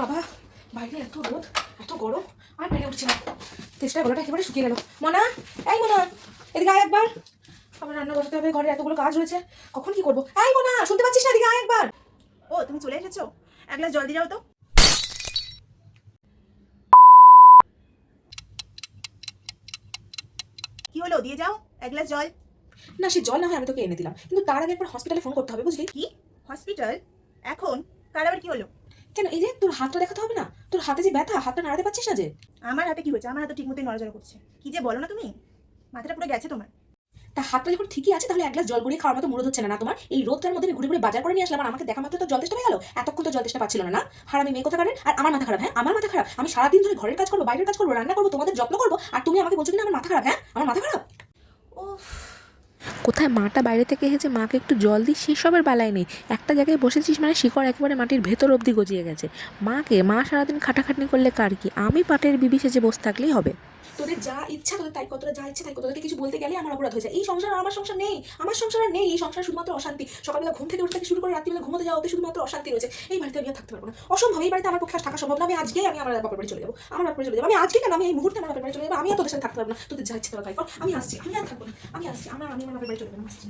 বাবা, বাইরে এত রোদ, এত গরম, আর পেরে উঠছে না। তেষ্টায় গলাটা একেবারে শুকিয়ে গেল। মনা, এই মনা, এদিকে আয় একবার। আমার রান্না বসাতে হবে, ঘরে এতগুলো কাজ রয়েছে, কখন কি করবো? এই মনা, শুনতে পাচ্ছিস না? এদিকে আয় একবার। ও তুমি চলে এসেছো, এক গ্লাস জল দিয়ে যাও তো। কি হলো, দিয়ে যাও এক গ্লাস জল। না, সে জল না হয় আমি তোকে এনে দিলাম, কিন্তু তার আগে একবার হসপিটালে ফোন করতে হবে, বুঝলি? কি হসপিটাল? এখন? কার আবার কি হলো? কেন, এই যে তোর হাতটা দেখাতে হবে না? তোর হাতে যে ব্যথা, হাতটা নাড়াতে পারছিস না যে? আমার হাতে কি হয়েছে? আমার হাতে ঠিক মতোই নড়াচড়া করছে। কি যে বলো না তুমি, মাথাটা পুরো গেছে তোমার। তা হাতটা যখন ঠিকই আছে, তাহলে এক গ্লাস জল গড়িয়ে খাওয়ার মতো মুরদ হচ্ছে না তোমার? এই রোদটার মধ্যে আমি ঘুরে ঘুরে বাজার করে নিয়ে আসলাম, আর আমাকে দেখা মাত্র তো জল তেষ্টা পেয়ে গেল। এতক্ষণ তো জল তেষ্টা পাচ্ছিল না। আর আমি মেয়ে কোথা করেন, আর আমার মাথা খারাপ? হ্যাঁ, আমার মাথা খারাপ? আমি সারাদিন ধরে ঘরের কাজ করবো, বাইরের কাজ করবো, রান্না করবো, তোমাদের যত্ন করবো, আর তুমি আমাকে বলছো কিনা আমার মাথা খারাপ? হ্যাঁ, আমার মাথা খারাপ? ওফ, কোথায় মাটা বাইরে থেকে এসেছে, মাকে একটু জল দিই, সেসবের বেলায় নেই। একটা জায়গায় বসেছিস মানে শিকড় একেবারে মাটির ভেতর অবধি গজিয়ে গেছে। মা সারাদিন খাটাখাটনি করলে কার কি, আমি পাটের বিবি সেজে বসে থাকলেই হবে। তোদের যা ইচ্ছা তোদের তাই কতটা, যা ইচ্ছা তাই কত, তোদেরকে কিছু বলতে গেলে আমার অপরাধ হয়েছে। এই সংসার আর আমার সংসার নেই, আমার সংসার আর নেই। এই সংসার শুধুমাত্র অশান্তি। সকালবেলা ঘুম থেকে উঠতে থেকে শুরু করে রাত্রিবেলা ঘুমোতে যাওয়া অবধি শুধুমাত্র অশান্তি রয়েছে। এই বাড়িতে আমি আর থাকতে পারবো না, অসম্ভব। এই বাড়িতে আমার পক্ষে আর থাকা সম্ভব না। আমি আজকেই আমার বাপের বাড়ি চলে যাবো, আমার বাপের বাড়ি চলে যাবো। আমি আজকে কেন, আমি এই মুহূর্তে আমার বাপের বাড়ি চলে যাবো। আমি আর তোদের সাথে থাকতে পারবো না। তোদের যা ইচ্ছে তোরা তাই কর, আমি আসছি, আমি আর থাকবো না। আমি আসছি, আমি আমার বাপের বাড়ি চলে যাবো, আসছি।